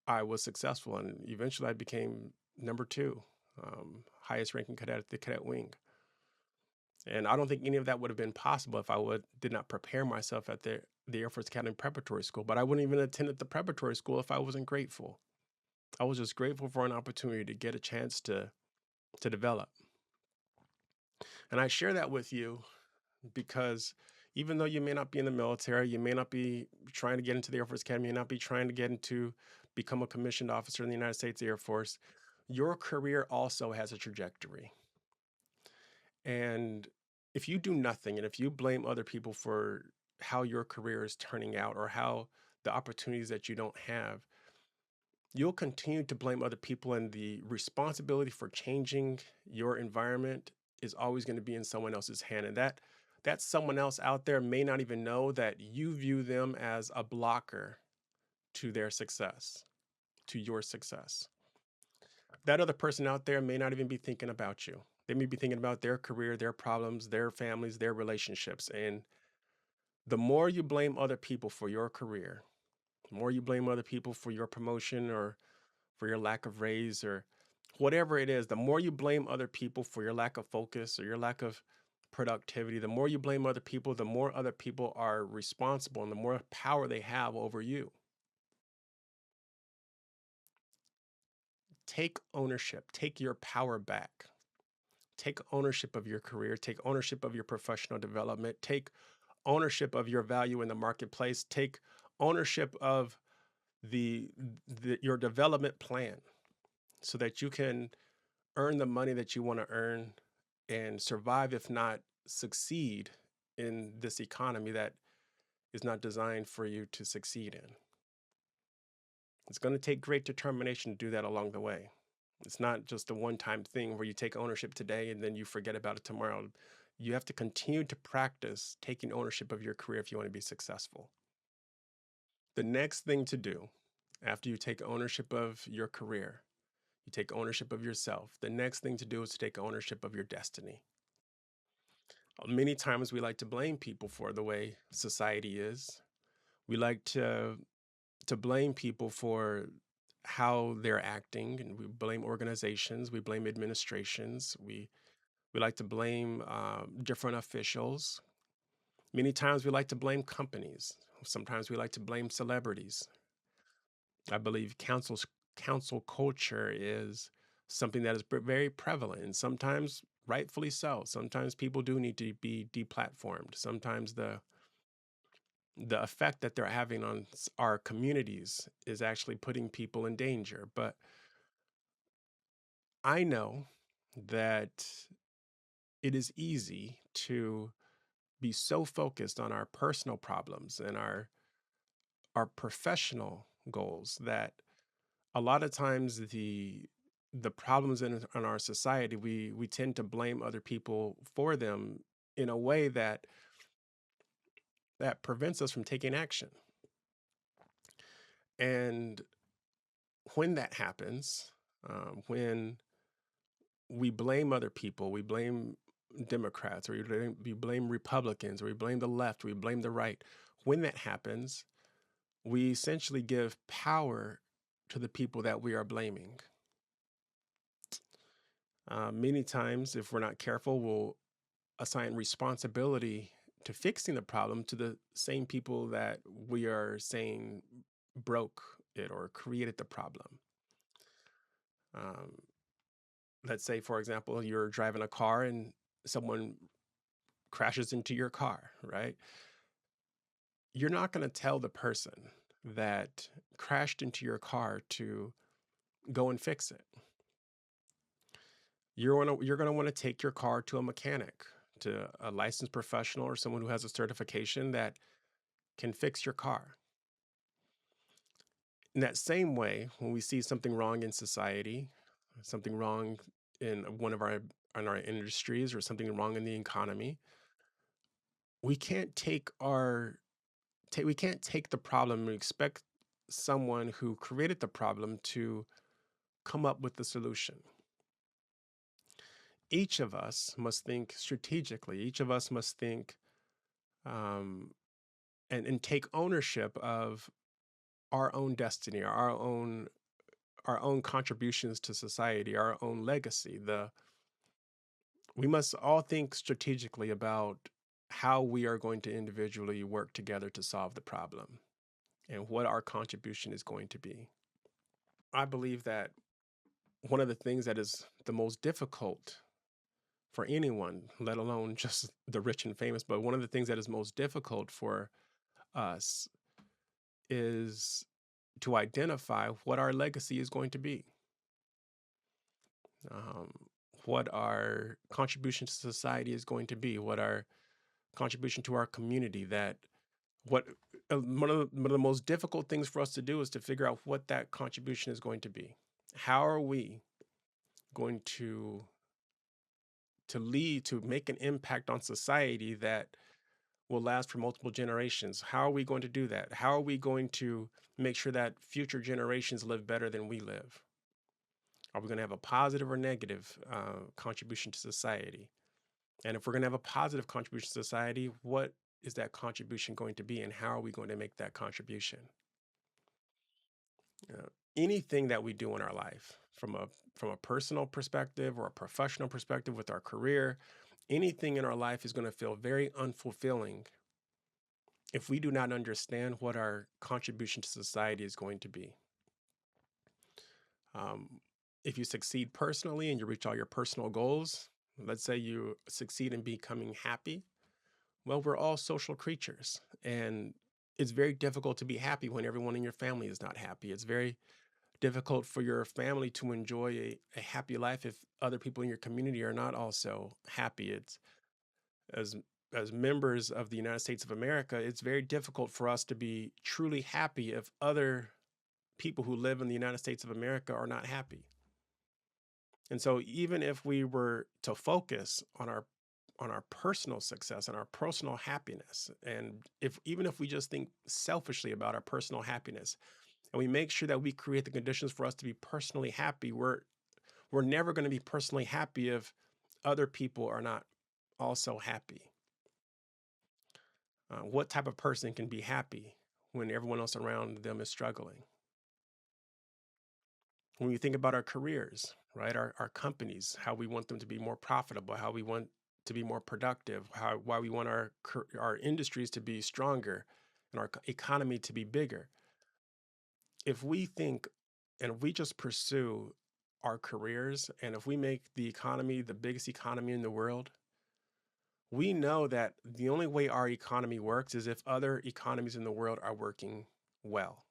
I was successful, and eventually I became number two, highest ranking cadet at the cadet wing. And I don't think any of that would have been possible if I would did not prepare myself at the Air Force Academy Preparatory School. But I wouldn't even attend at the preparatory school if I wasn't grateful. I was just grateful for an opportunity to get a chance to develop. And I share that with you because even though you may not be in the military, you may not be trying to get into the Air Force Academy, you may not be trying to get into become a commissioned officer in the United States Air Force, your career also has a trajectory. And if you do nothing and if you blame other people for how your career is turning out or how the opportunities that you don't have, you'll continue to blame other people, and the responsibility for changing your environment is always going to be in someone else's hand. And that someone else out there may not even know that you view them as a blocker to their success, to your success. That other person out there may not even be thinking about you. They may be thinking about their career, their problems, their families, their relationships. And the more you blame other people for your career, the more you blame other people for your promotion or for your lack of raise or whatever it is, the more you blame other people for your lack of focus or your lack of productivity, the more you blame other people, the more other people are responsible and the more power they have over you. Take ownership, take your power back. Take ownership of your career, take ownership of your professional development, take ownership of your value in the marketplace, take ownership of the, your development plan so that you can earn the money that you want to earn and survive, if not succeed, in this economy that is not designed for you to succeed in. It's going to take great determination to do that along the way. It's not just a one time thing where you take ownership today and then you forget about it tomorrow. You have to continue to practice taking ownership of your career if you want to be successful. The next thing to do after you take ownership of your career, you take ownership of yourself. The next thing to do is to take ownership of your destiny. Many times we like to blame people for the way society is. We like to blame people for how they're acting, and we blame organizations, we blame administrations, we like to blame different officials. Many times we like to blame companies. Sometimes we like to blame celebrities. I believe council culture is something that is very prevalent, and sometimes rightfully so. Sometimes people do need to be deplatformed. Sometimes the effect that they're having on our communities is actually putting people in danger. But I know that it is easy to be so focused on our personal problems and our professional goals that a lot of times the problems in our society, we tend to blame other people for them in a way that prevents us from taking action. And when that happens, when we blame other people, we blame Democrats, or we blame Republicans, or we blame the left, or we blame the right. When that happens, we essentially give power to the people that we are blaming. Many times, if we're not careful, we'll assign responsibility to fixing the problem to the same people that we are saying broke it or created the problem. Um, let's say, for example, you're driving a car and someone crashes into your car, right? You're not going to tell the person that crashed into your car to go and fix it. You're going to want to take your car to a mechanic, to a licensed professional or someone who has a certification that can fix your car. In that same way, when we see something wrong in society, something wrong in one of our in our industries or something wrong in the economy, we can't we can't take the problem and expect someone who created the problem to come up with the solution. Each of us must think strategically. Each of us must think um, and take ownership of our own destiny, our own our own contributions to society, our own legacy. We must all think strategically about how we are going to individually work together to solve the problem and what our contribution is going to be. I believe that one of the things that is the most difficult for anyone, let alone just the rich and famous, but one of the things that is most difficult for us is to identify what our legacy is going to be, um, what our contribution to society is going to be, what our contribution to our community. That what one of the most difficult things for us to do is to figure out what that contribution is going to be. How are we going to lead to make an impact on society that will last for multiple generations? How are we going to do that? How are we going to make sure that future generations live better than we live? Are we going to have a positive or negative contribution to society? And if we're going to have a positive contribution to society, what is that contribution going to be, and how are we going to make that contribution? Uh, Anything that we do in our life, from a personal perspective or a professional perspective with our career, anything in our life is going to feel very unfulfilling if we do not understand what our contribution to society is going to be. Um, if you succeed personally and you reach all your personal goals, let's say you succeed in becoming happy, well, we're all social creatures. And it's very difficult to be happy when everyone in your family is not happy. It's very difficult for your family to enjoy a happy life if other people in your community are not also happy. It's as as members of the United States of America, it's very difficult for us to be truly happy if other people who live in the United States of America are not happy. And so even if we were to focus on our personal success and our personal happiness, and if even if we just think selfishly about our personal happiness, and we make sure that we create the conditions for us to be personally happy, we're never going to be personally happy if other people are not also happy. What type of person can be happy when everyone else around them is struggling? When we think about our careers, right? Our companies, how we want them to be more profitable, how we want to be more productive, why we want our industries to be stronger and our economy to be bigger. If we think and if we just pursue our careers, and if we make the economy the biggest economy in the world, we know that the only way our economy works is if other economies in the world are working well.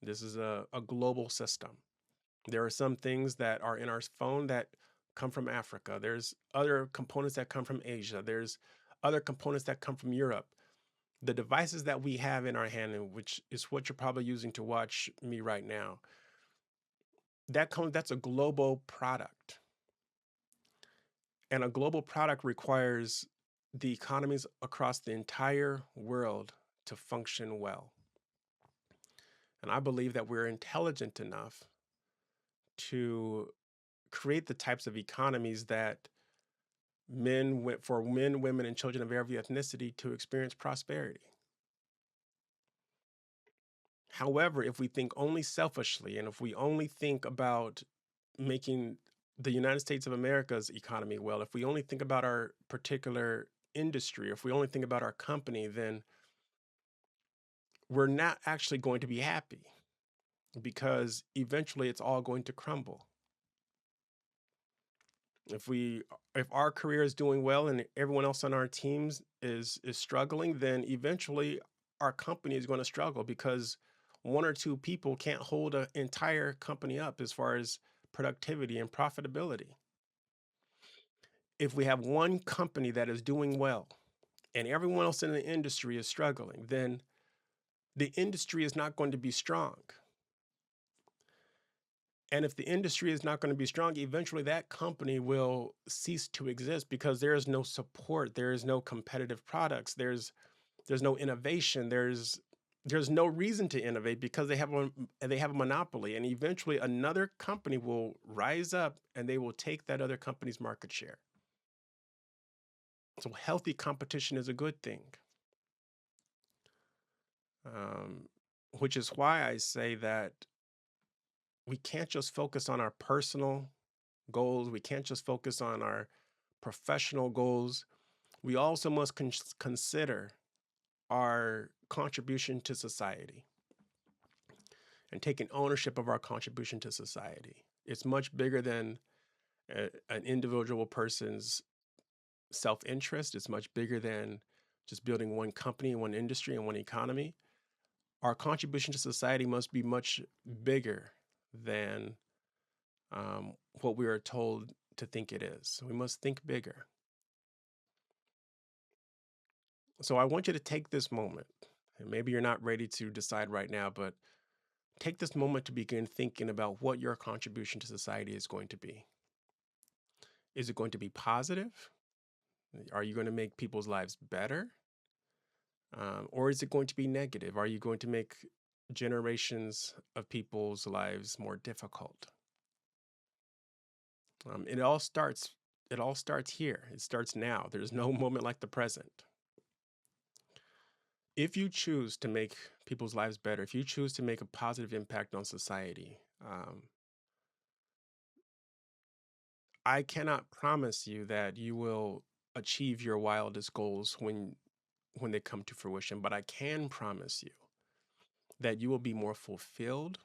This is a global system. There are some things that are in our phone that come from Africa. There's other components that come from Asia. There's other components that come from Europe. The devices that we have in our hand, and which is what you're probably using to watch me right now, that's a global product. And a global product requires the economies across the entire world to function well. And I believe that we're intelligent enough to create the types of economies that for men, women, and children of every ethnicity to experience prosperity. However, if we think only selfishly and if we only think about making the United States of America's economy well, if we only think about our particular industry, if we only think about our company, then we're not actually going to be happy because eventually it's all going to crumble. If we if our career is doing well and everyone else on our teams is struggling, then eventually our company is going to struggle because one or two people can't hold an entire company up as far as productivity and profitability. If we have one company that is doing well and everyone else in the industry is struggling, then the industry is not going to be strong. And if the industry is not going to be strong, eventually that company will cease to exist because there is no support, there is no competitive products, there's no innovation, there's no reason to innovate because they have a monopoly, and eventually another company will rise up and they will take that other company's market share. So healthy competition is a good thing. Um, which is why I say that we can't just focus on our personal goals. We can't just focus on our professional goals. We also must consider our contribution to society and taking ownership of our contribution to society. It's much bigger than an individual person's self interest. It's much bigger than just building one company, one industry, and one economy. Our contribution to society must be much bigger than what we are told to think it is. We must think bigger. So I want you to take this moment, and maybe you're not ready to decide right now, but take this moment to begin thinking about what your contribution to society is going to be. Is it going to be positive? Are you going to make people's lives better? Or is it going to be negative? Are you going to make generations of people's lives more difficult? It all starts. It all starts here. It starts now. There's no moment like the present. If you choose to make people's lives better, if you choose to make a positive impact on society, I cannot promise you that you will achieve your wildest goals when they come to fruition, but I can promise you that you will be more fulfilled,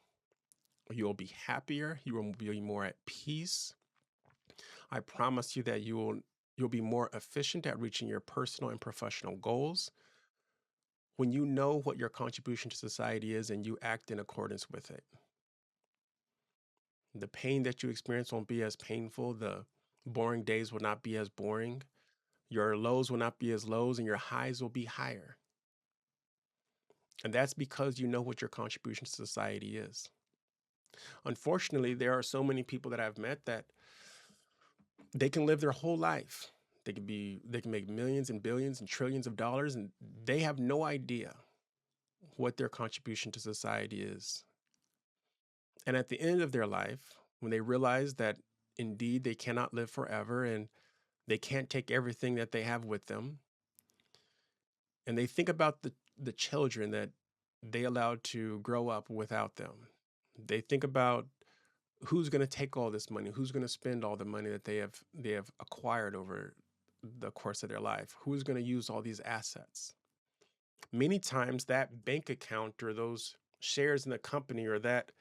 you will be happier, you will be more at peace. I promise you that you'll be more efficient at reaching your personal and professional goals when you know what your contribution to society is and you act in accordance with it. The pain that you experience won't be as painful. The boring days will not be as boring. Your lows will not be as lows, and your highs will be higher. And that's because you know what your contribution to society is. Unfortunately, there are so many people that I've met that they can live their whole life. They can make millions and billions and trillions of dollars, and they have no idea what their contribution to society is. And at the end of their life, when they realize that indeed they cannot live forever and they can't take everything that they have with them, and they think about the children that they allowed to grow up without them. They think about who's going to take all this money, who's going to spend all the money that they have acquired over the course of their life, who's going to use all these assets. Many times that bank account or those shares in the company or that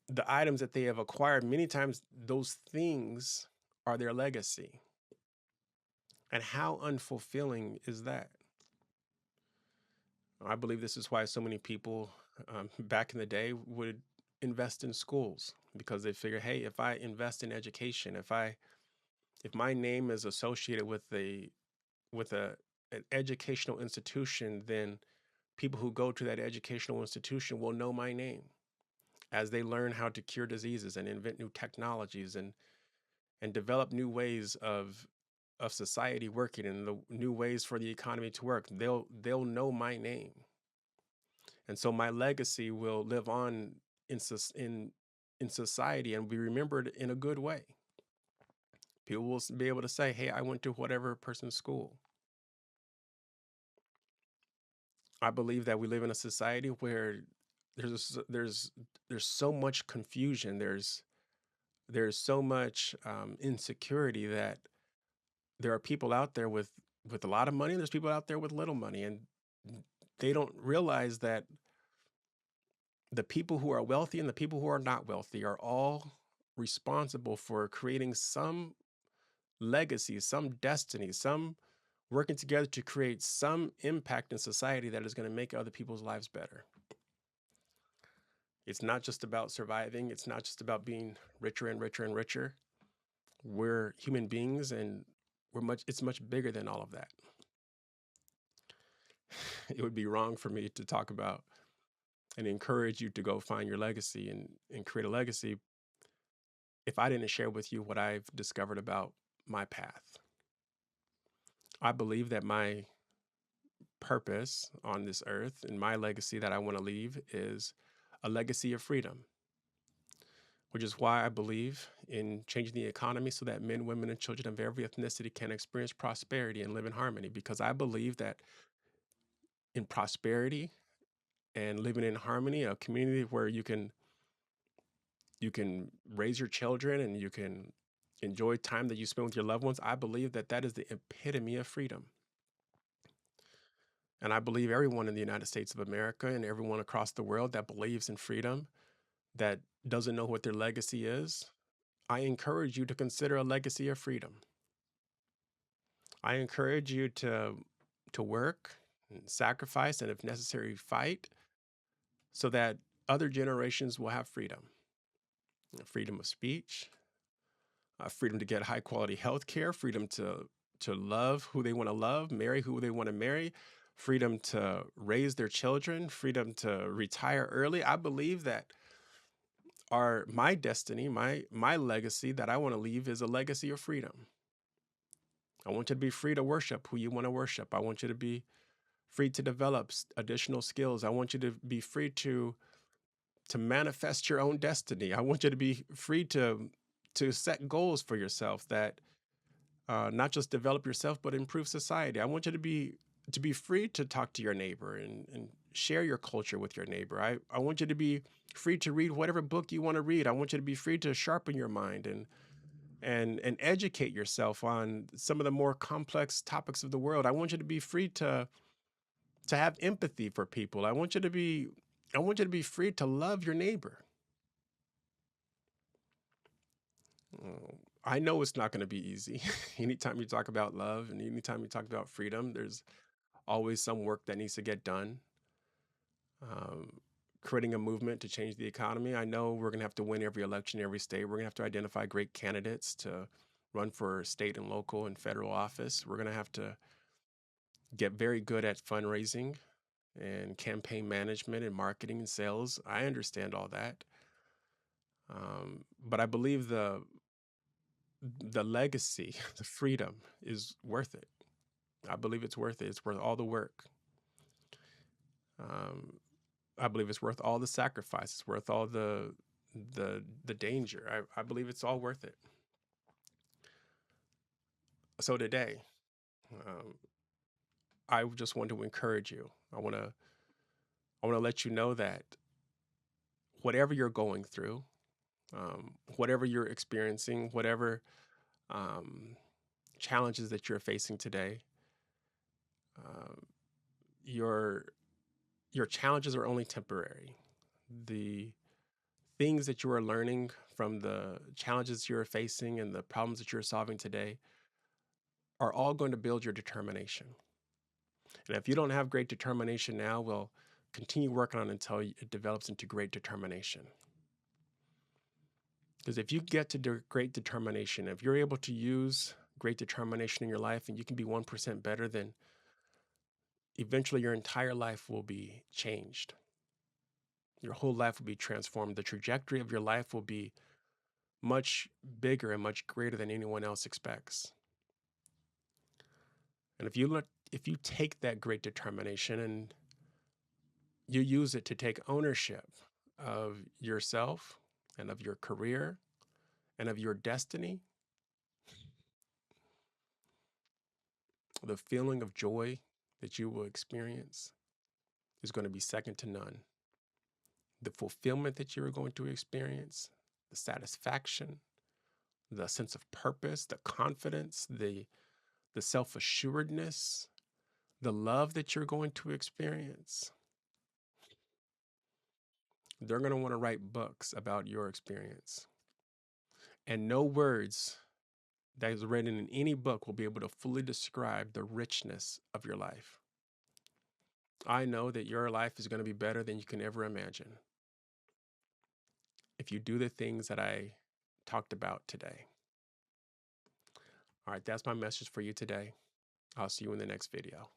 the items that they have acquired, many times those things are their legacy. And how unfulfilling is that? I believe this is why so many people back in the day would invest in schools because they figure, hey, if I invest in education, if my name is associated with a an educational institution, then people who go to that educational institution will know my name as they learn how to cure diseases and invent new technologies and develop new ways of society working and the new ways for the economy to work. They'll know my name. And so my legacy will live on in in society and be remembered in a good way. People will be able to say, "Hey, I went to whatever person's school." I believe that we live in a society where there's there's there's so much confusion. There's so much insecurity that there are people out there with a lot of money. And there's people out there with little money, and they don't realize that the people who are wealthy and the people who are not wealthy are all responsible for creating some legacy, some destiny, some working together to create some impact in society that is going to make other people's lives better. It's not just about surviving, it's not just about being richer and richer and richer. We're human beings and it's much bigger than all of that. It would be wrong for me to talk about and encourage you to go find your legacy and create a legacy if I didn't share with you what I've discovered about my path. I believe that my purpose on this earth and my legacy that I want to leave is a legacy of freedom, which is why I believe in changing the economy so that men, women, and children of every ethnicity can experience prosperity and live in harmony. Because I believe that in prosperity and living in harmony, a community where you can you can raise your children and you can enjoy time that you spend with your loved ones. I believe that that is the epitome of freedom. And I believe everyone in the United States of America and everyone across the world that believes in freedom, that doesn't know what their legacy is, I encourage you to consider a legacy of freedom. I encourage you to work and sacrifice and if necessary fight so that other generations will have freedom. Freedom of speech, freedom to get high quality health care, freedom to love who they want to love, marry who they want to marry, freedom to raise their children, freedom to retire early. I believe that my destiny, my legacy that I want to leave is a legacy of freedom. I want you to be free to worship who you want to worship. I want you to be free to develop additional skills. I want you to be free to manifest your own destiny. I want you to be free to set goals for yourself that not just develop yourself but improve society. I want you to be free to talk to your neighbor and share your culture with your neighbor. I want you to be free to read whatever book you want to read. I want you to be free to sharpen your mind and educate yourself on some of the more complex topics of the world. I want you to be free to have empathy for people. I want you to be free to love your neighbor. I know it's not going to be easy. Anytime you talk about love and anytime you talk about freedom, there's always some work that needs to get done. Um, Creating a movement to change the economy. I know we're going to have to win every election, every state. We're going to have to identify great candidates to run for state and local and federal office. We're going to have to get very good at fundraising and campaign management and marketing and sales. I understand all that. But I believe the legacy, the freedom is worth it. I believe it's worth it. It's worth all the work. Um, I believe it's worth all the sacrifice. It's worth all the danger. I believe it's all worth it. So today, um, I just want to encourage you. I want to let you know that whatever you're going through, whatever you're experiencing, whatever um, challenges that you're facing today, um, your your challenges are only temporary. The things that you are learning from the challenges you're facing and the problems that you're solving today are all going to build your determination. And if you don't have great determination now, well, continue working on it until it develops into great determination. Because if you get to great determination, if you're able to use great determination in your life and you can be 1% better, then eventually your entire life will be changed. Your whole life will be transformed. The trajectory of your life will be much bigger and much greater than anyone else expects. And if you take that great determination and you use it to take ownership of yourself and of your career and of your destiny, the feeling of joy that you will experience is going to be second to none. The fulfillment that you're going to experience, the satisfaction, the sense of purpose, the confidence, the self-assuredness, the love that you're going to experience. They're going to want to write books about your experience. And no words that is written in any book will be able to fully describe the richness of your life. I know that your life is going to be better than you can ever imagine if you do the things that I talked about today. All right, that's my message for you today. I'll see you in the next video.